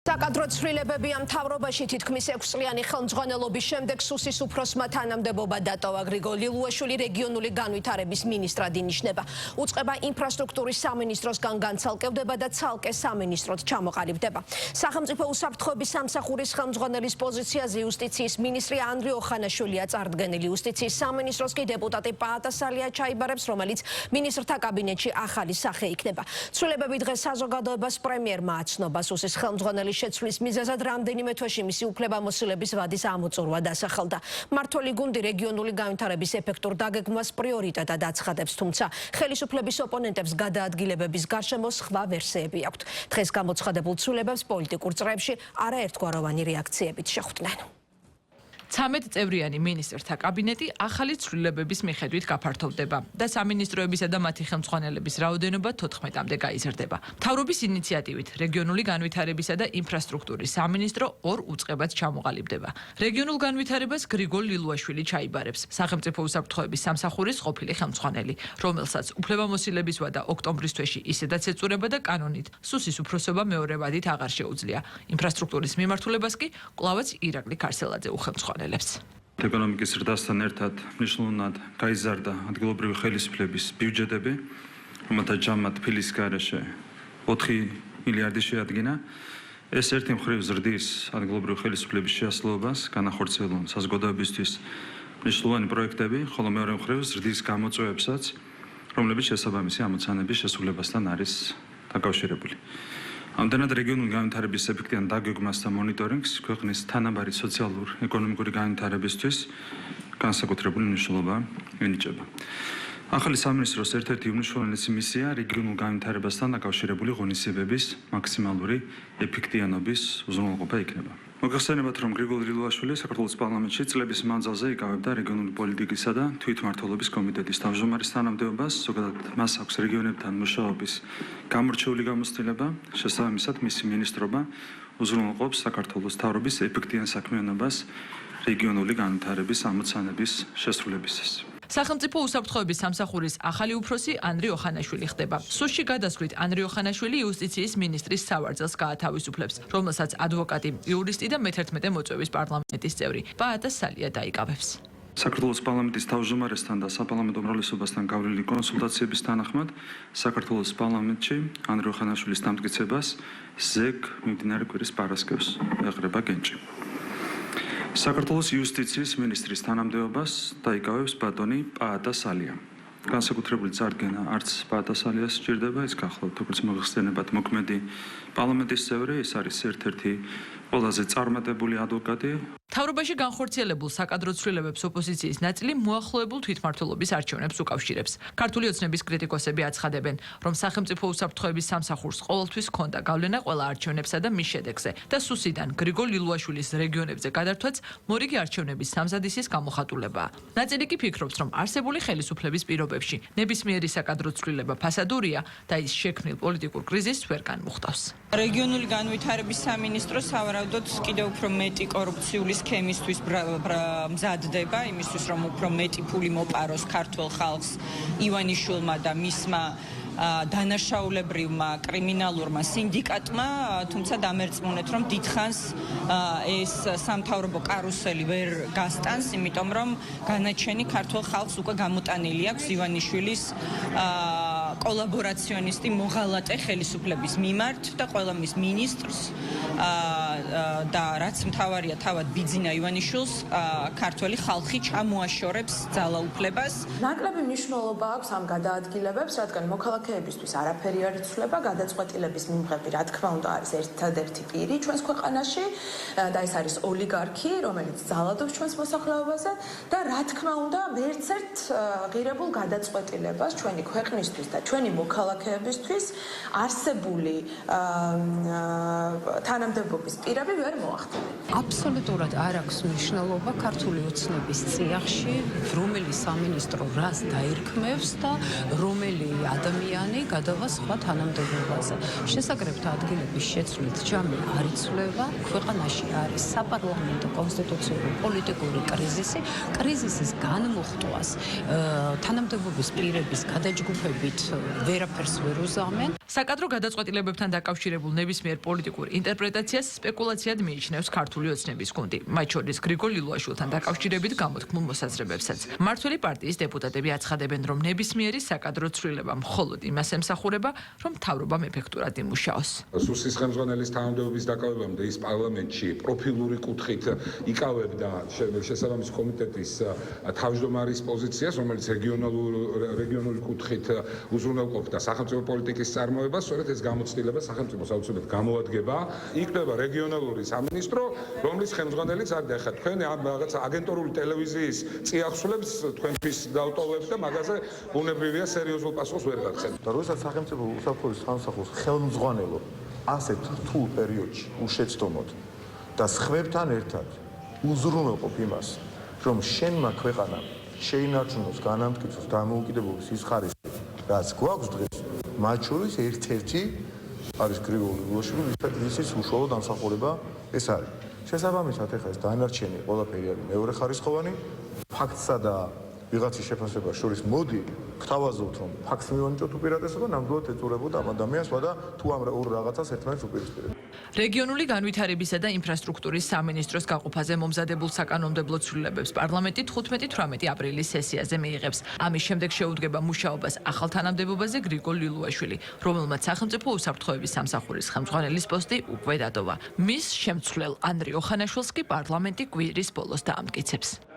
საკადრო ცვლილებები ამ მთავრობაში თითქმის 6 წლიანი ხელმძღვანელობის შემდეგ სუსის უფროსმა თანამდებობა დატოვა. გრიგოლ ლილუაშვილი რეგიონული განვითარების მინისტრად ინიშნება. უწყება ინფრასტრუქტურის სამინისტროსგან განცალკევდება და ცალკე სამინისტროდ ჩამოყალიბდება. სახელმწიფო უსაფრთხოების სამსახურის ხელმძღვანელის პოზიციაზე იუსტიციის მინისტრი ანდრიო ხანაშვილია წარდგენილი. იუსტიციის სამინისტროს კი დეპუტატი პაატა სალია ჩაიბარებს, რომელიც მინისტრთა კაბინეტში ახალი სახე იქნება. ცვლილებები დღეს საზოგადოებას პრემიერმა აცნობა. სუსის ხელმძღვანელი შეცვლის მიზეზად რამდენიმე თვეში მისი უფლებამოსილების ვადის ამოწურვა დასახელდა. მმართველი გუნდი რეგიონული განვითარების ეფექტურ დაგეგმვას პრიორიტეტად აცხადებს, თუმცა ხელისუფლების ოპონენტებს გადაადგილებების გარშემო სხვა ვერსიები აქვთ. დღეს გამოცხადებულ ცვლილებებს პოლიტიკურ წრეებში არაერთგვაროვანი რეაქციებით შეხვდნენ. 13 წევრიანი მინისტრთა კაბინეტი ახალი ცვლილებების მიხედვით გაფართოვდება და სამინისტროებისა და მათი ხელმძღვანელების რაოდენობა 14-მდე გაიზრდება. მთავრობის ინიციატივით რეგიონული განვითარებისა და ინფრასტრუქტურის სამინისტრო 2 უწყებად ჩამოყალიბდება. რეგიონულ განვითარებას გრიგოლ ლილუაშვილი ჩაიბარებს, სახელმწიფო უსაფრთხოების სამსახურის ყოფილი ხელმძღვანელი, რომელსაც უფლებამოსილების ვადა ოქტომბრის თვეში ისედაც ეწურება და კანონით სუსის უფროსობა მეორე ვადით აღარ შეუძლია. ინფრასტრუქტურის მიმართულებას კი კვლავაც ირაკლი ქარსელაძე უხელმძღვანელებს. ეკონომიკის ზრდასთან ერთად მნიშვნელოვნად გაიზარდა ადგილობრივი ხელისუფლების ბიუჯეტები, რომელთა ჯამად ფილის გარეშე 4 მილიარდი შეადგინა. ეს ერთი მხრივ ზრდის ადგილობრივი ხელისუფლების შეასრულებას, განახორციელონ საზოგადოებისთვის მნიშვნელოვანი პროექტები, ხოლო მეორე მხრივ ზრდის გამოწვევებსაც, რომლებიც შესაბამისი ამოცანების შესრულებასთან არის დაკავშირებული. ამდენად რეგიონული განვითარების ეფექტიან დაგეგმვას და მონიტორინგს ქვეყნის თანაბარი სოციალურ-ეკონომიკური განვითარებისთვის განსაკუთრებული მნიშვნელობა ენიჭება. ახალი სამინისტროს ერთ-ერთი უმნიშვნელოვანესი მისია რეგიონულ განვითარებასთან დაკავშირებული ღონისძიებების მაქსიმალური ეფექტიანობის უზრუნველყოფა იქნება. მოგახსენებათ, რომ გრიგოლ ლილუაშვილი საქართველოს პარლამენტში წლების მანძილზე იკავებდა რეგიონული პოლიტიკისა და თვითმმართველობის კომიტეტის თავმჯდომარის თანამდებობას, ზოგადად მას აქვს რეგიონებთან მუშაობის გამორჩეული გამოცდილება, შესაბამისად მისი მინისტრობა უზრუნველყოფს საქართველოს მთავრობის ეფექტიან საქმიანობას რეგიონული განვითარების ამოცანების შესრულებისას. სახელმწიფო უსაფრთხოების სამსახურის ახალი უფროსი ანდრიო ხანაშვილი ხდება. სუსში გადასვლით ანდრიო ხანაშვილი იუსტიციის მინისტრის სავარძელს გაათავისუფლებს, რომელსაც ადვოკატი, იურისტი და მე-11 მოწვევის პარლამენტის წევრი პაატა სალია დაიკავებს. საქართველოს პარლამენტის თავმჯდომარესთან და საპარლამენტო უმრავლესობასთან გავლილი კონსულტაციების თანახმად საქართველოს პარლამენტში ანდრიო ხანაშვილის დამტკიცებას ზეგ მიმდინარე კვირის პარასკევს ეყრება გენჭი. საქართველოს იუსტიციის მინისტრის თანამდებობას დაიკავებს ბატონი პაატა სალია. განსაკუთრებული წარდგენა არც პაატა სალიას სჭირდება, ის გახლავთ, როგორც მოგხსენებათ, მოქმედი პარლამენტის წევრი, ის არის ერთ-ერთი ყველაზე წარმატებული ადვოკატი. მთავრობაში განხორციელებულ საკადრო ცვლილებებს ოპოზიციის ნაწილი მოახლოებულ თვითმმართველობის არჩევნებს უკავშირებს. ქართული ოცნების კრიტიკოსები აცხადებენ, რომ სახელმწიფო უსაფრთხოების სამსახურს ყოველთვის ჰქონდა გავლენა ყველა არჩევნებსა და მის შედეგზე და სუსიდან გრიგოლ ლილუაშვილის რეგიონებზე გადართვაც მორიგი არჩევნების სამზადისის გამოხატულებაა. ნაწილი კი ფიქრობს, რომ არსებული ხელისუფლების პირობებში ნებისმიერი საკადრო ცვლილება ფასადურია და ის შექმნილ პოლიტიკურ კრიზისს ვერ განმუხტავს. რეგიონული განვითარების სამინისტრო სავარაუდოდ კიდევ უფრო მეტი კორუფციული სქემისთვის მზადდება, იმისთვის რომ უფრო მეტი ფული მოპაროს ქართულ ხალხს ივანიშვილმა და მისმა დანაშაულებრივმა კრიმინალურმა სინდიკატმა, თუმცა დამერწმუნეთ, რომ დიდხანს ეს სამთავრობო კარუსელი ვერ გასტანს, იმიტომ რომ განაჩენი ქართულ ხალხს უკვე გამოტანილი აქვს ივანიშვილის კოლაბორაციონისტი მოღალატე ხელისუფლების მიმართ და ყველა მის მინისტრს და რაც მთავარია თავად ბიძინა ივანიშვილს ქართველი ხალხი ჩამოაშორებს ძალაუფლებას. ნაკლები მნიშვნელობა აქვს ამ გადაადგილებებს, რადგან მოქალაქეებისთვის არაფერი არ იცვლება, გადაწყვეტილების მიმღები, რა თქმა უნდა, არის ერთადერთი პირი ჩვენს ქვეყანაში და ეს არის ოლიგარქი, რომელიც ძალადობს ჩვენს მოსახლეობაზე და რა თქმა უნდა, ვერცერთ ღირებულ გადაწყვეტილებას ჩვენი ქვეყნისთვის და ჩვენი მოქალაქეებისთვის არსებული თანამდებობის პირები ვერ არ მოახდინე. აბსოლუტურად არ აქვს მნიშვნელობა ქართული ოცნების წიაღში, რომელი სამინისტრო რას დაირქმევს და რომელი ადამიანი გადავა სხვა თანამდებობაზე. შესაკრებთა ადგილების შეცვლით ჯამი არ იცვლება, ქვეყანაში არის საპარლამენტო კონსტიტუციური პოლიტიკური კრიზისი, კრიზისის განმუხტვას თანამდებობის პირების გადაჯგუფებით ვერაფერს ვერ უზამენ. საკადრო გადაწყვეტილებებთან დაკავშირებულ ნებისმიერ პოლიტიკურ ინტერპრეტაციას სპეკულაციად მიიჩნევს ქართული ოცნების გუნდი, მათ შორის გრიგოლ ლილუაშვილთან დაკავშირებით გამოთქმულ მოსაზრებებსაც. მმართველი პარტიის დეპუტატები აცხადებენ, რომ ნებისმიერი საკადრო ცვლილება მხოლოდ იმას ემსახურება, რომ მთავრობამ ეფექტურად იმუშაოს. სუსის ხელმძღვანელის თანამდებობის დაკავებამდე ის პარლამენტში პროფილური კუთხით იკავებდა შესაბამის კომიტეტის თავმჯდომარის პოზიციას, რომელიც რეგიონული კუთხით უზრუნველყოფდა სახელმწიფო პოლიტიკის წარმოებას, სწორედ ეს გამოცდილება სახელმწიფოს აუცილებლად გამოადგება. იქნება რეგიონალური სამინისტრო, რომლის ხელმძღვანელიც არ დახა. თქვენ ამ რაღაც აგენტურული ტელევიზიის წიაღსვლებს თქვენთვის დავტოვებთ და მაგაზე ბუნებრივია სერიოზულ პასუხს ვერ გაგცემთ. და როდესაც სახელმწიფო უსაფრთხოების სამსახურის ხელმძღვანელო ასეთ რთულ პერიოდში უშეცდომოდ და სხვებთან ერთად უზრუნველყოფ იმას, რომ შენმა ქვეყანამ შეინარჩუნოს განამტკიცოს დამოუკიდებლობის ის ხარისხი, რაც გვაქვს დღეს, მათ შორის ერთ-ერთი არის გრიგოლ ლილუაშვილი, ვისაც უშუალო დამსახურება ეს არის. შესაბამისად, ეხლა ეს დანარჩენი ყველაფერი არის მეორეხარისხოვანი, ფაქტსა და ვიღაცის შეფასებას შორის მოდი გთავაზობთ, რომ ფაქტს მივანიჭოთ უპირატესობა, ნამდვილად ეწურებოდა ამ ადამიანს, და თუ ამ ორ რაღაცას ერთმანეთს უპირისპირებთ. რეგიონული განვითარებისა და ინფრასტრუქტურის სამინისტროს გაყოფაზე მომზადებულ საკანონმდებლო ცვლილებებს პარლამენტი 15-18 აპრილის სესიაზე მიიღებს. ამის შემდეგ შეუდგება მუშაობას ახალ თანამდებობაზე გრიგოლ ლილუაშვილი, რომელმაც სახელმწიფო უსაფრთხოების სამსახურის ხელმძღვანელის პოსტი უკვე დატოვა. მის შემცვლელ ანრი ოხანაშვილს კი პარლამენტი კვირის ბოლოს დაამტკიცებს.